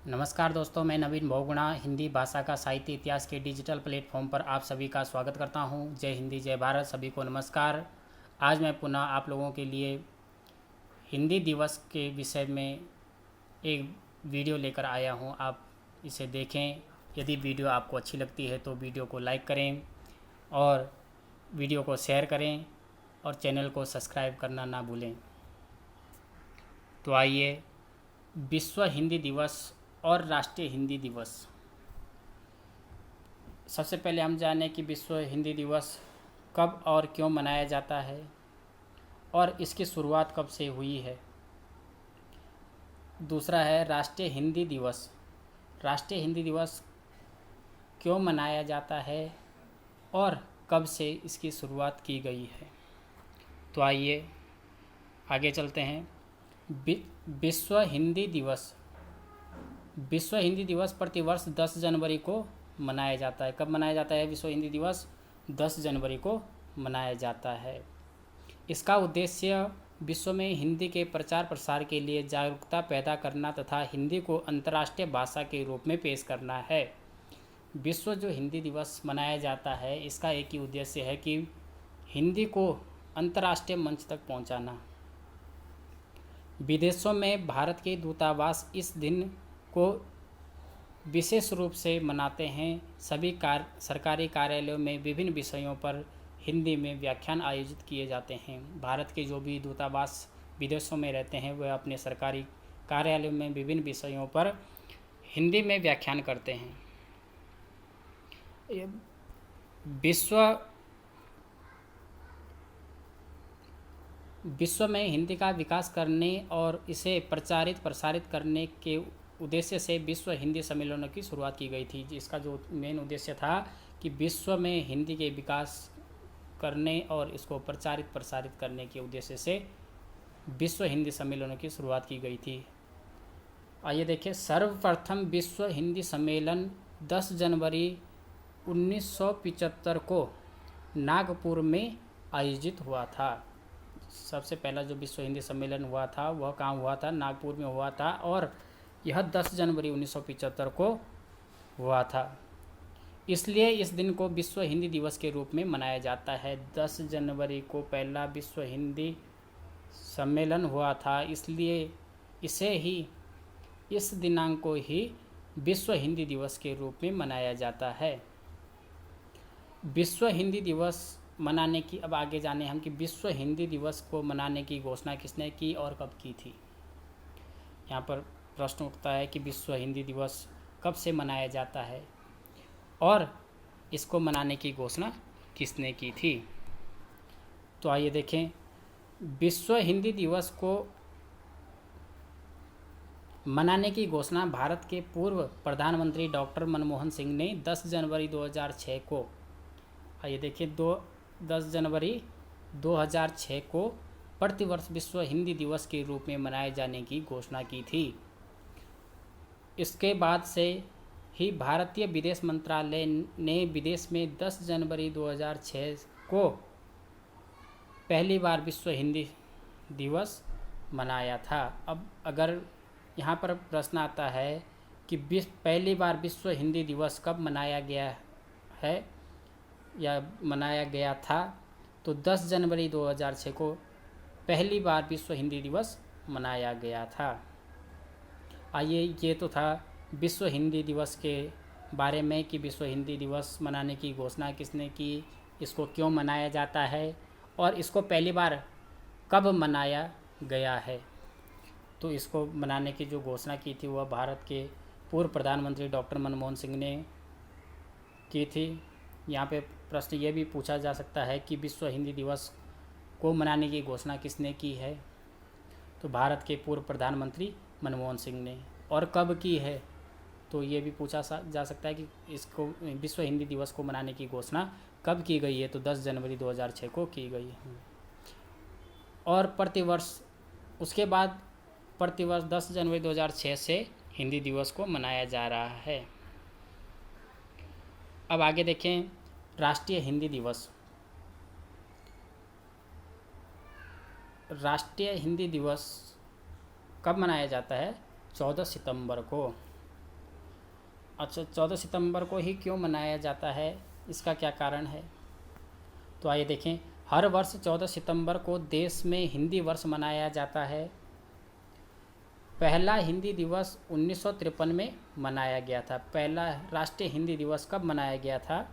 नमस्कार दोस्तों, मैं नवीन बहुगुणा हिंदी भाषा का साहित्य इतिहास के डिजिटल प्लेटफॉर्म पर आप सभी का स्वागत करता हूं। जय हिंदी जय भारत, सभी को नमस्कार। आज मैं पुनः आप लोगों के लिए हिंदी दिवस के विषय में एक वीडियो लेकर आया हूं। आप इसे देखें। यदि वीडियो आपको अच्छी लगती है तो वीडियो को लाइक करें और वीडियो को शेयर करें और चैनल को सब्सक्राइब करना ना भूलें। तो आइए, विश्व हिंदी दिवस और राष्ट्रीय हिंदी दिवस। सबसे पहले हम जानें कि विश्व हिंदी दिवस कब और क्यों मनाया जाता है और इसकी शुरुआत कब से हुई है। दूसरा है राष्ट्रीय हिंदी दिवस। राष्ट्रीय हिंदी दिवस क्यों मनाया जाता है और कब से इसकी शुरुआत की गई है। तो आइए आगे चलते हैं। विश्व हिंदी दिवस। विश्व हिंदी दिवस प्रतिवर्ष 10 जनवरी को मनाया जाता है। कब मनाया जाता है विश्व हिंदी दिवस? 10 जनवरी को मनाया जाता है। इसका उद्देश्य विश्व में हिंदी के प्रचार प्रसार के लिए जागरूकता पैदा करना तथा हिंदी को अंतर्राष्ट्रीय भाषा के रूप में पेश करना है। विश्व जो हिंदी दिवस मनाया जाता है, इसका एक ही उद्देश्य है कि हिंदी को अंतर्राष्ट्रीय मंच तक पहुंचाना। विदेशों में भारत के दूतावास इस दिन को विशेष रूप से मनाते हैं। सभी सरकारी कार्यालयों में विभिन्न विषयों पर हिंदी में व्याख्यान आयोजित किए जाते हैं। भारत के जो भी दूतावास विदेशों में रहते हैं, वह अपने सरकारी कार्यालयों में विभिन्न विषयों पर हिंदी में व्याख्यान करते हैं। विश्व में हिंदी का विकास करने और इसे प्रसारित करने के उद्देश्य से विश्व हिंदी सम्मेलनों की शुरुआत की गई थी। जिसका जो मेन उद्देश्य था कि विश्व में हिंदी के विकास करने और इसको प्रसारित करने के उद्देश्य से विश्व हिंदी सम्मेलनों की शुरुआत की गई थी। आइए देखिए, सर्वप्रथम विश्व हिंदी सम्मेलन 10 जनवरी 1975 को नागपुर में आयोजित हुआ था। सबसे पहला जो विश्व हिंदी सम्मेलन हुआ था वह कहाँ हुआ था? नागपुर में हुआ था और यह 10 जनवरी 1975 को हुआ था। इसलिए इस दिन को विश्व हिंदी दिवस के रूप में मनाया जाता है। 10 जनवरी को पहला विश्व हिंदी सम्मेलन हुआ था, इसलिए इस दिनांक को ही विश्व हिंदी दिवस के रूप में मनाया जाता है। विश्व हिंदी दिवस मनाने की, अब आगे जाने हम कि विश्व हिंदी दिवस को मनाने की घोषणा किसने की और कब की थी। यहाँ पर प्रश्न उठता है कि विश्व हिंदी दिवस कब से मनाया जाता है और इसको मनाने की घोषणा किसने की थी। तो आइए देखें, विश्व हिंदी दिवस को मनाने की घोषणा भारत के पूर्व प्रधानमंत्री डॉक्टर मनमोहन सिंह ने 10 जनवरी 2006 को, आइए देखिए, 10 जनवरी 2006 को प्रतिवर्ष विश्व हिंदी दिवस के रूप में मनाए जाने की घोषणा की थी। इसके बाद से ही भारतीय विदेश मंत्रालय ने विदेश में 10 जनवरी 2006 को पहली बार विश्व हिंदी दिवस मनाया था। अब अगर यहाँ पर प्रश्न आता है कि पहली बार विश्व हिंदी दिवस कब मनाया गया है या मनाया गया था, तो 10 जनवरी 2006 को पहली बार विश्व हिंदी दिवस मनाया गया था। आइए, ये तो था विश्व हिंदी दिवस के बारे में कि विश्व हिंदी दिवस मनाने की घोषणा किसने की, इसको क्यों मनाया जाता है और इसको पहली बार कब मनाया गया है। तो इसको मनाने की जो घोषणा की थी वह भारत के पूर्व प्रधानमंत्री डॉक्टर मनमोहन सिंह ने की थी। यहाँ पे प्रश्न ये भी पूछा जा सकता है कि विश्व हिंदी दिवस को मनाने की घोषणा किसने की है, तो भारत के पूर्व प्रधानमंत्री मनमोहन सिंह ने। और कब की है, तो ये भी पूछा जा सकता है कि इसको विश्व हिंदी दिवस को मनाने की घोषणा कब की गई है, तो 10 जनवरी 2006 को की गई है। और प्रतिवर्ष उसके बाद प्रतिवर्ष 10 जनवरी 2006 से हिंदी दिवस को मनाया जा रहा है। अब आगे देखें, राष्ट्रीय हिंदी दिवस। राष्ट्रीय हिंदी दिवस कब मनाया जाता है? 14 सितंबर को। अच्छा, 14 सितंबर को ही क्यों मनाया जाता है, इसका क्या कारण है? तो आइए देखें। हर वर्ष 14 सितंबर को देश में हिंदी वर्ष मनाया जाता है। पहला हिंदी दिवस 1953 में मनाया गया था। पहला राष्ट्रीय हिंदी दिवस कब मनाया गया था?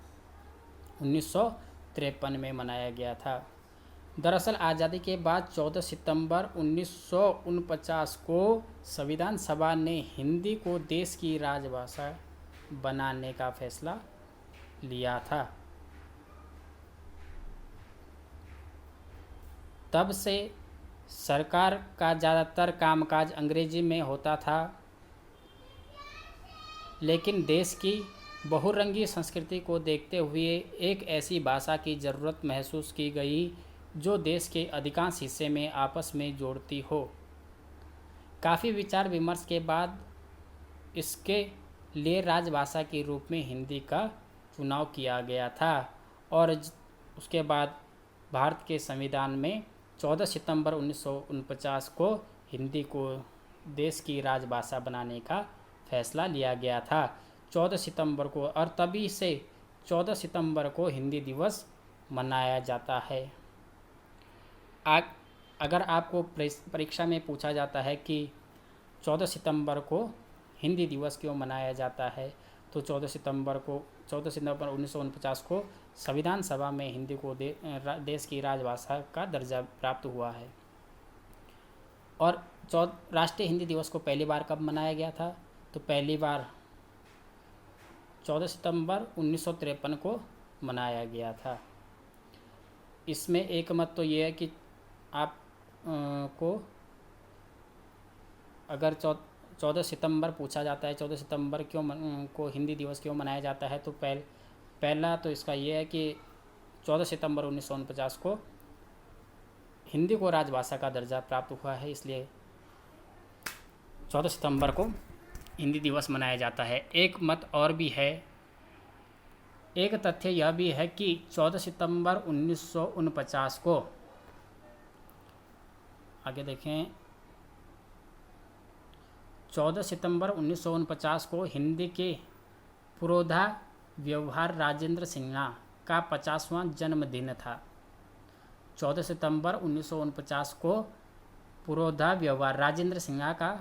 1953 में मनाया गया था। दरअसल आज़ादी के बाद 14 सितंबर 1949 को संविधान सभा ने हिंदी को देश की राजभाषा बनाने का फैसला लिया था। तब से सरकार का ज़्यादातर कामकाज अंग्रेजी में होता था, लेकिन देश की बहुरंगी संस्कृति को देखते हुए एक ऐसी भाषा की ज़रूरत महसूस की गई जो देश के अधिकांश हिस्से में आपस में जोड़ती हो। काफ़ी विचार विमर्श के बाद इसके लिए राजभाषा के रूप में हिंदी का चुनाव किया गया था और उसके बाद भारत के संविधान में 14 सितंबर 1949 को हिंदी को देश की राजभाषा बनाने का फैसला लिया गया था 14 सितंबर को, और तभी से 14 सितंबर को हिंदी दिवस मनाया जाता है। अगर आपको परीक्षा में पूछा जाता है कि 14 सितंबर को हिंदी दिवस क्यों मनाया जाता है, तो 14 सितंबर 1949 को संविधान सभा में हिंदी को देश की राजभाषा का दर्जा प्राप्त हुआ है। और राष्ट्रीय हिंदी दिवस को पहली बार कब मनाया गया था? तो पहली बार 14 सितंबर 1953 को मनाया गया था। इसमें एक मत तो ये है कि आप को अगर 14 सितंबर पूछा जाता है 14 सितंबर को हिंदी दिवस क्यों मनाया जाता है, तो पहला तो इसका ये है कि 14 सितंबर 1949 को हिंदी को राजभाषा का दर्जा प्राप्त हुआ है, इसलिए 14 सितंबर को हिंदी दिवस मनाया जाता है। एक मत और भी है, एक तथ्य यह भी है कि 14 सितंबर 1949 को, आगे देखें, 14 सितंबर 1949 को हिंदी के पुरोधा व्यवहार राजेंद्र सिन्हा का 50वां जन्मदिन था। 14 सितंबर 1949 को पुरोधा व्यवहार राजेंद्र सिन्हा का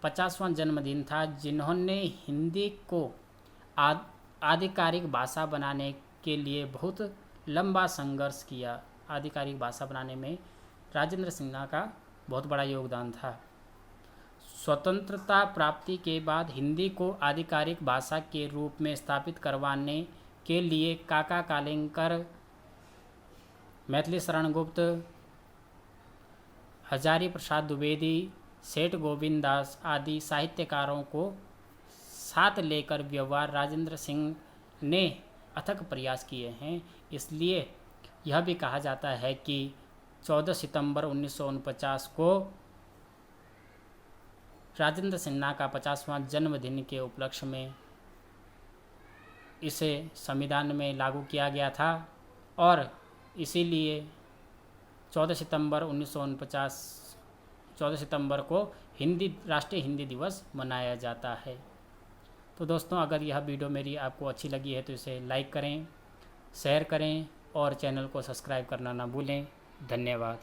50वां जन्मदिन था, जिन्होंने हिंदी को आधिकारिक भाषा बनाने के लिए बहुत लंबा संघर्ष किया। आधिकारिक भाषा बनाने में राजेंद्र सिन्हा का बहुत बड़ा योगदान था। स्वतंत्रता प्राप्ति के बाद हिंदी को आधिकारिक भाषा के रूप में स्थापित करवाने के लिए काका कालेंकर, मैथिली शरण गुप्त, हजारी प्रसाद द्विवेदी, सेठ गोविंद दास आदि साहित्यकारों को साथ लेकर व्यवहार राजेंद्र सिंह ने अथक प्रयास किए हैं। इसलिए यह भी कहा जाता है कि 14 सितंबर 1949 को राजेंद्र सिन्हा का 50वां जन्मदिन के उपलक्ष्य में इसे संविधान में लागू किया गया था और इसीलिए 14 सितंबर को राष्ट्रीय हिंदी दिवस मनाया जाता है। तो दोस्तों, अगर यह वीडियो मेरी आपको अच्छी लगी है तो इसे लाइक करें, शेयर करें और चैनल को सब्सक्राइब करना ना भूलें। धन्यवाद।